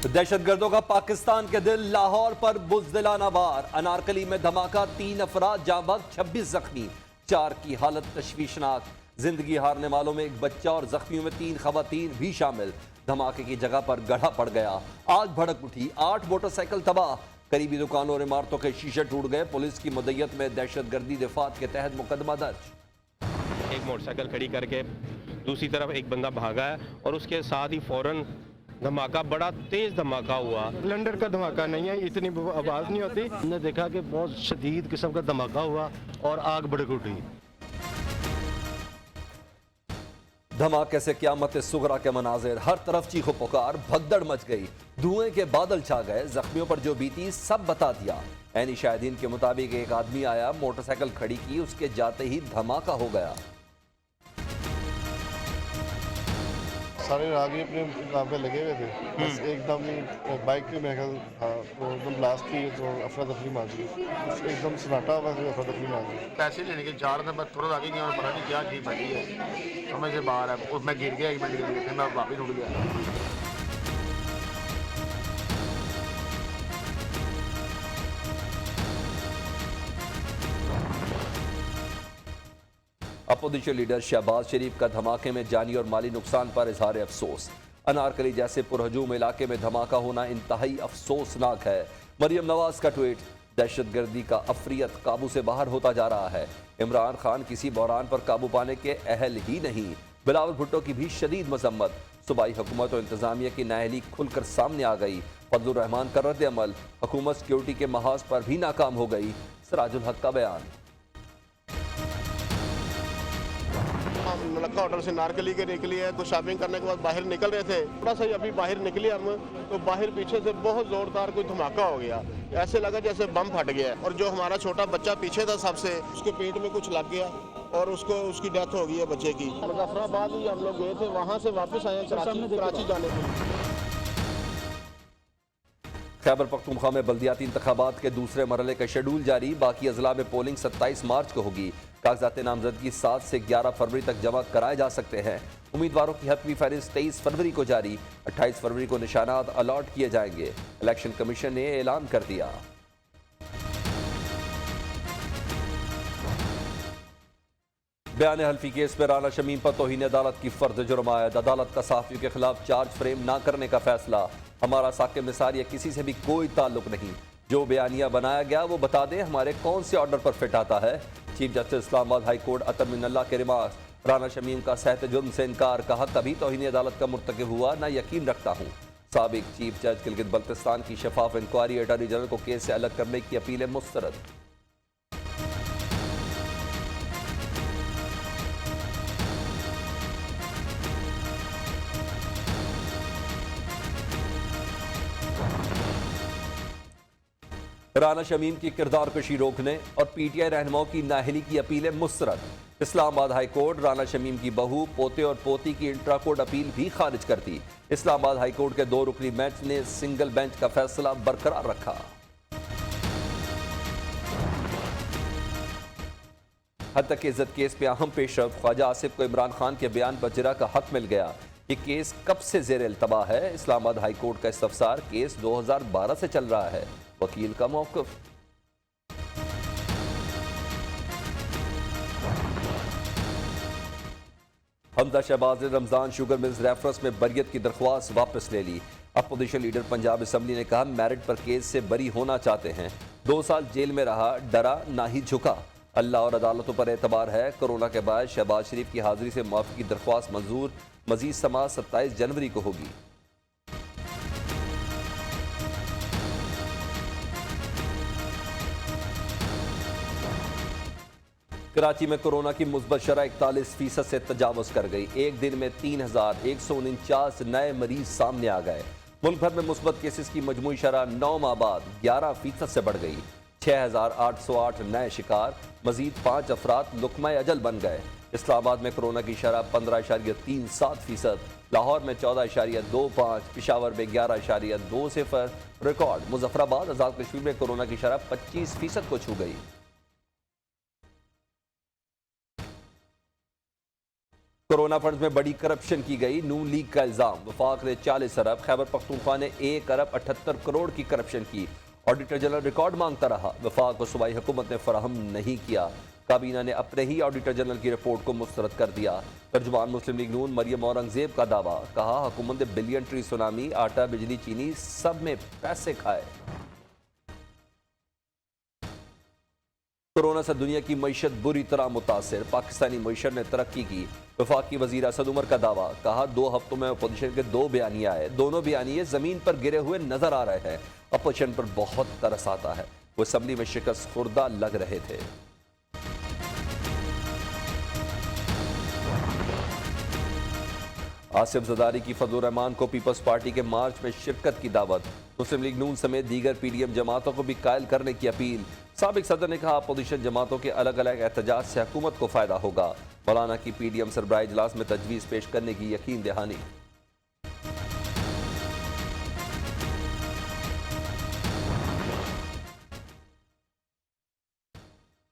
दहशतगर्दों का पाकिस्तान के दिल लाहौर पर बुज़दिलाना वार। अनारकली में धमाका, 3 अफराद जाँ बहक, 26 जख्मी, 4 की हालत तशवीशनाक। जिंदगी हारने वालों में एक बच्चा और जख्मियों में 3 खवातीन भी शामिल। धमाके की जगह पर गड्ढा पड़ गया, आग भड़क उठी, 8 मोटरसाइकिल तबाह, करीबी दुकानों और इमारतों के शीशे टूट गए। पुलिस की मुद्दत में दहशतगर्दी दिफात के तहत मुकदमा दर्ज। एक मोटरसाइकिल खड़ी करके दूसरी तरफ एक बंदा भागा है और उसके साथ ही फौरन धमाका, बड़ा तेज धमाका हुआ। सिलेंडर का धमाका नहीं है, इतनी आवाज नहीं होती। हमने देखा कि बहुत शदीद किस्म का धमाका हुआ और आग भड़क उठी। धमाके से क़यामत सुगरा के मनाजिर, हर तरफ चीखो पुकार, भगदड़ मच गई, धुएं के बादल छा गए। जख्मियों पर जो बीती सब बता दिया। ऐनी शाहिदीन के मुताबिक एक आदमी आया, मोटरसाइकिल खड़ी की, उसके जाते ही धमाका हो गया। सारे रागी अपने काम पे लगे हुए थे, बस एकदम बाइक के महल था तो एकदम ब्लास्ट की तो अफरा तफरी मार दी, एकदम सन्नाटा हुआ फिर अफरा तफरी मार दी। पैसे लेने के जा रहा था, मैं थोड़ा आगे गया और पता नहीं क्या चीज़ बची है, समझ से बाहर है और मैं गिर गया 1 मिनट के लिए, फिर मैं वापस उठ गया। अपोजिशन लीडर शहबाज शरीफ का धमाके में जानी और माली नुकसान पर इजहार अफसोस। अनारकली जैसे पुरहजूम इलाके में धमाका होना इंतहाई अफसोसनाक है। मरियम नवाज का ट्वीट, दहशतगर्दी का अफरियत काबू से बाहर होता जा रहा है। इमरान खान किसी बहरान पर काबू पाने के अहल ही नहीं। बिलावल भुट्टो की भी शदीद मजम्मत। सूबाई हुकूमत और इंतजामिया की नाअहली खुलकर सामने आ गई। फजलुर रहमान का रद्द अमल, हुकूमत सिक्योरिटी के महाज पर भी नाकाम हो गई। सिराजुल हक का बयान। हम नलक्का होटल से नारकली के निकली है तो शॉपिंग करने के बाद बाहर निकल रहे थे, थोड़ा सा अभी बाहर निकले हम तो बाहर पीछे से बहुत जोरदार कोई धमाका हो गया। ऐसे लगा जैसे बम फट गया और जो हमारा छोटा बच्चा पीछे था सबसे, उसके पेट में कुछ लग गया और उसकी डेथ हो गई है बच्चे की। मुजफ्फराबाद ही हम लोग गए थे, वहाँ से वापस आए कराची जाने के लिए। खैबर पख्तूनख्वा में बल्दियाती इंतखाबात के दूसरे मरहले का शेड्यूल जारी। बाकी अजला में पोलिंग 27 मार्च को होगी। कागजात नामजदगी 7 से 11 फरवरी तक जमा कराए जा सकते हैं। उम्मीदवारों की हतमी फहरिस्त 23 फरवरी को जारी। 28 फरवरी को निशानात अलॉट किए जाएंगे। इलेक्शन कमीशन ने ऐलान कर दिया। बयान हल्फी केस में राना शमीम पर तौहीन अदालत की फर्द जुर्म आयद। अदालत का सहाफियों के खिलाफ चार्ज फ्रेम ना करने का फैसला। हमारा साकिब निसार या किसी से भी कोई ताल्लुक नहीं। जो बयानिया बनाया गया वो बता दें हमारे कौन से ऑर्डर पर फिट आता है। Chief justice Islamabad high court Athar Minallah के रिमार्क। राना शमीम का सहत जुर्म से इनकार, कहा कभी तौहीन अदालत का मुर्तकिब हुआ ना यकीन रखता हूँ। साबिक चीफ जज गिलगित बल्तिस्तान की शफाफ इंक्वायरी, अटॉर्नी जनरल को केस से अलग करने की अपीलें मुस्तरद। राना शमीम की किरदार कशी रोकने और पीटीआई रहनुमाओं की नाअहली की अपीलें मुस्तरद। इस्लामाबाद हाई कोर्ट राना शमीम की बहू, पोते और पोती की इंट्रा कोर्ट अपील भी खारिज कर दी। इस्लामाबाद हाई कोर्ट के 2 रुकनी बेंच ने सिंगल बेंच का फैसला बरकरार रखा। हद तक इज्जत केस में अहम पेशरफ, ख्वाजा आसिफ को इमरान खान के बयान पर जिरा का हक मिल गया। ये केस कब से ज़ेर इल्तबा है? इस्लामाबाद हाई कोर्ट का इस्तफसार, केस 2012 से चल रहा है। वकील का मौक़िफ़। हमजा शहबाज ने रमजान शुगर मिल्स रेफरेंस में बरियत की दरख्वास्त वापस ले ली। अपोजिशन लीडर पंजाब असम्बली ने कहा मेरिट पर केस से बरी होना चाहते हैं। 2 साल जेल में रहा, डरा ना ही झुका। अल्लाह और अदालतों पर एतबार है। कोरोना के बाद शहबाज शरीफ की हाजिरी से माफी की दरख्वास्त मंजूर। मजीद समाअत 27 जनवरी को होगी। कराची में कोरोना की मुस्बत शरह 41% से तजावुज कर गई। एक दिन में 3149 नए मरीज सामने आ गए। मुल्क भर में मुस्बत केसेस की मजमूई शरह 9 माह बाद 11% से बढ़ गई। 6808 नए शिकार, मजीद 5 अफराद लुकमा अजल बन गए। इस्लामाबाद में कोरोना की शरह 15.37%, लाहौर में 14.25%, पिशावर में 11.20 रिकॉर्ड। मुजफ्फराबाद आज़ाद कश्मीर में कोरोना की शरह 25% को छू गई। कोरोना फंड में बड़ी करप्शन की गई, नून लीग का इल्जाम। वफाक ने 40 अरब, खैबर पख्तूनख्वा ने 1 अरब 78 करोड़ की करप्शन की। ऑडिटर जनरल रिकॉर्ड मांगता रहा, वफाक को सूबाई हुकूमत ने फराहम नहीं किया। काबीना ने अपने ही ऑडिटर जनरल की रिपोर्ट को मुस्तरद कर दिया। तर्जुमान मुस्लिम लीग नून मरियम औरंगजेब का दावा, कहा हुकूमत ने बिलियन ट्री सुनामी, आटा, बिजली, चीनी सब में पैसे खाए। कोरोना से दुनिया की मईशत बुरी तरह मुतासिर, पाकिस्तानी मईशत ने तरक्की की। वफाकी वजीर असद उमर का दावा, कहा 2 हफ्तों में अपोजिशन के 2 बयानिए आए, दोनों बयानिए जमीन पर गिरे हुए नजर आ रहे हैं। अपोजिशन पर बहुत तरस आता है, वो असम्बली में शिकस्त खुर्दा लग रहे थे। आसिफ जरदारी की फजलुर रहमान को पीपल्स पार्टी के मार्च में शिरकत की दावत। मुस्लिम लीग नून समेत दीगर पीडीएम जमातों को भी कायल करने की अपील। साबिक सदर ने कहा, अपोजिशन जमातों के अलग अलग एहतजाज से हुकूमत को फायदा होगा। मौलाना की पीडीएम सरबराह इजलास में तजवीज़ पेश करने की यकीन दहानी।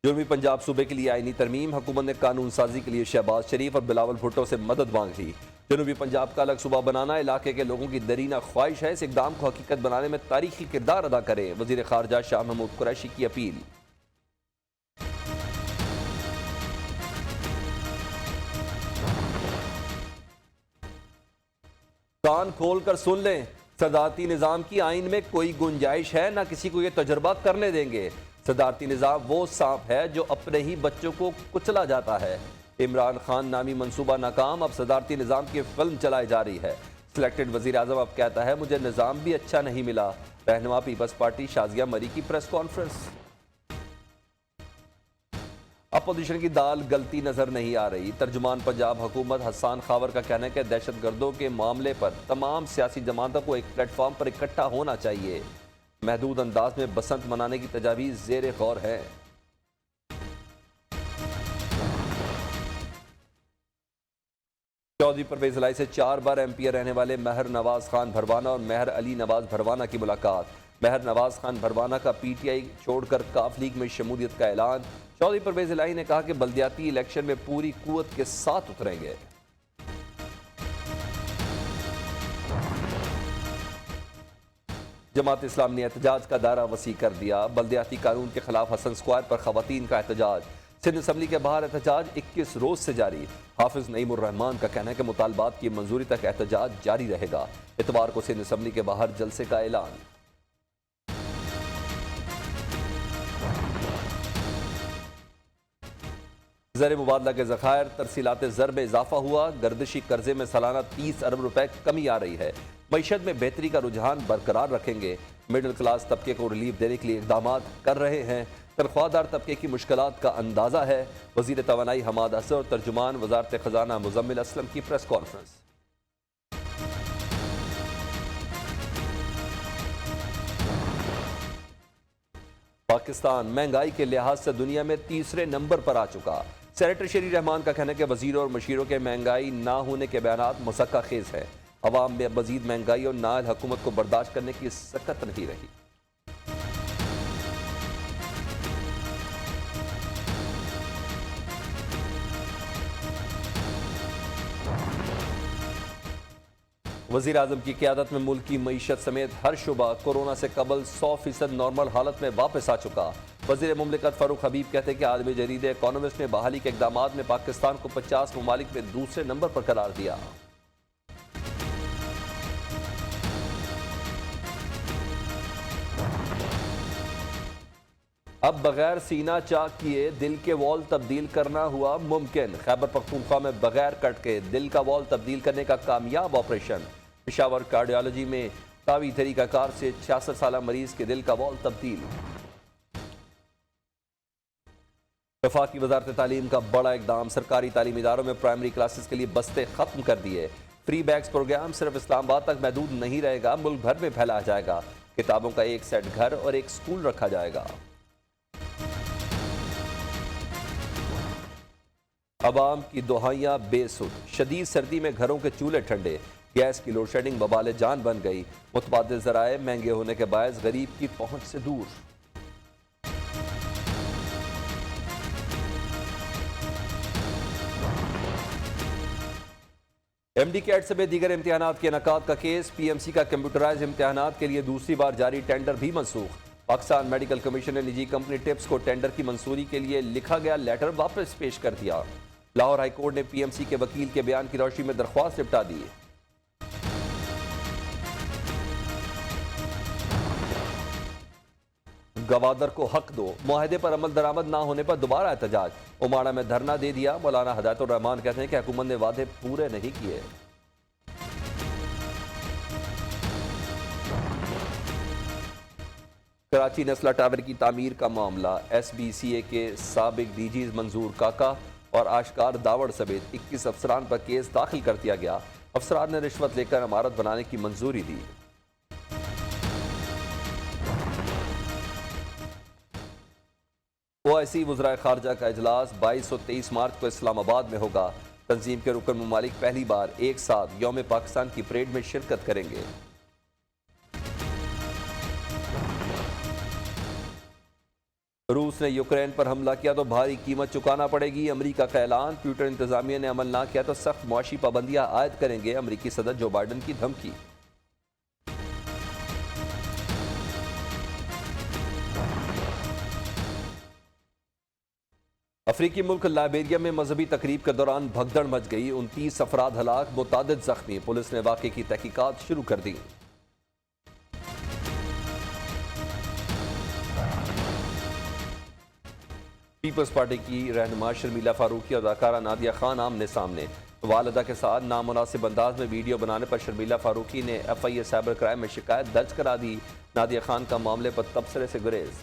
जुनूबी पंजाब सूबे के लिए आईनी तरमीम, हुकूमत ने कानून साजी के लिए शहबाज शरीफ और बिलावल भुट्टो से मदद मांग ली। जनूबी पंजाब का अलग सूबा बनाना इलाके के लोगों की दरीना ख्वाहिश है, इस इकदाम को हकीकत बनाने में तारीखी किरदार अदा करें। वजीर खारजा शाह महमूद कुरैशी की अपील। कान खोल कर सुन लें, सदारती निज़ाम की आइन में कोई गुंजाइश है, ना किसी को यह तजर्बा करने देंगे। सदारती निज़ाम वो सांप है जो अपने ही बच्चों को कुचला जाता है। इमरान खान नामी मंसूबा नाकाम, अब सदारती निज़ाम की फिल्म चलाई जा रही है। सिलेक्टेड वज़ीर आज़म अब कहता है, मुझे निज़ाम भी अच्छा नहीं मिला। रहनुमा पीपल्स पार्टी शाजिया मरी की प्रेस कॉन्फ्रेंस। अपोजिशन की दाल गलती नजर नहीं आ रही। तर्जुमान पंजाब हुकूमत हसन खावर का कहना है कि दहशतगर्दों के मामले पर तमाम सियासी जमातों को एक प्लेटफॉर्म पर इकट्ठा होना चाहिए। महदूद अंदाज में बसंत मनाने की तजावीज़ ज़ेर गौर है। चौधरी परवेज लाई से 4 बार एमपी रहने वाले महर नवाज खान भरवाना और महर अली नवाज भरवाना की मुलाकात। महर नवाज खान भरवाना का पीटीआई छोड़कर काफ लीग में शमूलियत का ऐलान। चौधरी परवेज लाई ने कहा कि बल्दियाती इलेक्शन में पूरी कुव्वत के साथ उतरेंगे। जमात इस्लाम ने एहतजाज का दायरा वसी कर दिया। बल्दियाती कानून के खिलाफ हसन स्क्वायर पर खवातीन का एहतजाज। सिंध असम्बली के बाहर एहतजाज 21 रोज से जारी। हाफिज नईमुर रहमान का कहना है कि मुतालबात की मंजूरी तक एहतजाज जारी रहेगा। इतवार को सिंध असम्बली के बाहर जलसे का ऐलान। ज़र मुबादला के ज़खायर, तरसीलात ज़र में इजाफा हुआ। गर्दिशी कर्जे में सालाना 30 अरब रुपए कमी आ रही है। मईशत में बेहतरी का रुझान बरकरार रखेंगे। मिडिल क्लास तबके को रिलीफ देने के लिए इकदाम कर रहे हैं। तनख्वाहदार तबके की मुश्किलात का अंदाजा है। वजीर तवानाई हमाद असर और तर्जुमान वजारत खजाना मुजम्मिल असलम की प्रेस कॉन्फ्रेंस। पाकिस्तान महंगाई के लिहाज से दुनिया में 3रे नंबर पर आ चुका। सेनेटर शरी रहमान का कहना है कि वजीरों और मशीरों के महंगाई ना होने के बयानात मसक्का खेज है। अवाम में मजीद महंगाई और नाअहल हुकूमत को बर्दाश्त करने की सकत नहीं रही। वज़ीर आज़म की क़यादत में मुल्क की मईशत समेत हर शुबा कोरोना से कबल 100% नॉर्मल हालत में वापस आ चुका। वज़ीर मुमलिकत फ़ारूक हबीब कहते हैं कि आलमी जरीदे इकोनॉमिस्ट ने बहाली के इक़दामात में पाकिस्तान को 50 ममालिक में दूसरे नंबर पर करार दिया। अब बगैर सीना चाक किए दिल के वॉल तब्दील करना हुआ मुमकिन। खैबर पख्तूनख्वा में बगैर कट के दिल का वॉल तब्दील करने का कामयाब ऑपरेशन। पेशावर कार्डियोलॉजी में तावी तरीकाकार से 66 साल मरीज के दिल का वॉल तब्दील। वफाकी वजारत तालीम का बड़ा इकदाम। सरकारी तालीमी इदारों में प्राइमरी क्लासेस के लिए बस्ते खत्म कर दिए। फ्री बैग्स प्रोग्राम सिर्फ इस्लामाबाद तक महदूद नहीं रहेगा, मुल्क भर में फैलाया जाएगा। किताबों का एक सेट घर और एक स्कूल रखा जाएगा। अवाम की दुहाइयां बेसुध। शदीद सर्दी में घरों के चूल्हे ठंडे। गैस की लोड शेडिंग बबाले जान बन गई। मुतबादिल ज़राए महंगे होने के बायस गरीब की पहुंच से दूर। MD कैट समेत दीगर इम्तिहानात के इनेकाद का केस। PMC का कंप्यूटराइज इम्तिहानात के लिए दूसरी बार जारी टेंडर भी मनसूख। पाकिस्तान मेडिकल कमीशन ने निजी कंपनी टिप्स को टेंडर की मंजूरी के लिए लिखा गया लेटर वापस पेश कर दिया। लाहौर हाई कोर्ट ने PMC के वकील के बयान की रोशनी में दरख्वास्त निपटा दी। गवादर को हक दो, मुआहदे पर अमल दरामद ना होने पर दोबारा एहतजाज। उमाड़ा में धरना दे दिया। मौलाना हदायतुर रहमान कहते हैं कि हुकूमत ने वादे पूरे नहीं किए। कराची नस्ला टावर की तामीर का मामला। SBCA के साबिक DG मंजूर काका और आशकार दावड़ समेत 21 अफसरान पर केस दाखिल कर दिया गया। अफसरान ने रिश्वत लेकर इमारत बनाने की मंजूरी दी। OIC वज़राए खारजा का इजलास 22 और 23 मार्च को इस्लामाबाद में होगा। तंजीम के रुकन ममालिक पहली बार एक साथ यौम पाकिस्तान की परेड में शिरकत करेंगे। रूस ने यूक्रेन पर हमला किया तो भारी कीमत चुकाना पड़ेगी, अमरीका का ऐलान। ट्विटर इंतजामिया ने अमल ना किया तो सख्त मुआशी पाबंदियां आयद करेंगे, अमरीकी सदर जो बाइडन की धमकी। अफ्रीकी मुल्क लाइबेरिया में मजहबी तकरीब के दौरान भगदड़ मच गई। 29 अफराद हलाक, मुतादिद जख्मी। पुलिस ने वाक़े की तहकीकात शुरू कर दी। पीपल्स पार्टी की रहनुमा शर्मिला फारूकी और अदाकारा नादिया खान आमने सामने। वालिदा के साथ नामुनासिब अंदाज में वीडियो बनाने पर शर्मिला फारूकी ने FIA साइबर क्राइम में शिकायत दर्ज करा दी। नादिया खान का मामले पर तबसरे से गुरेज।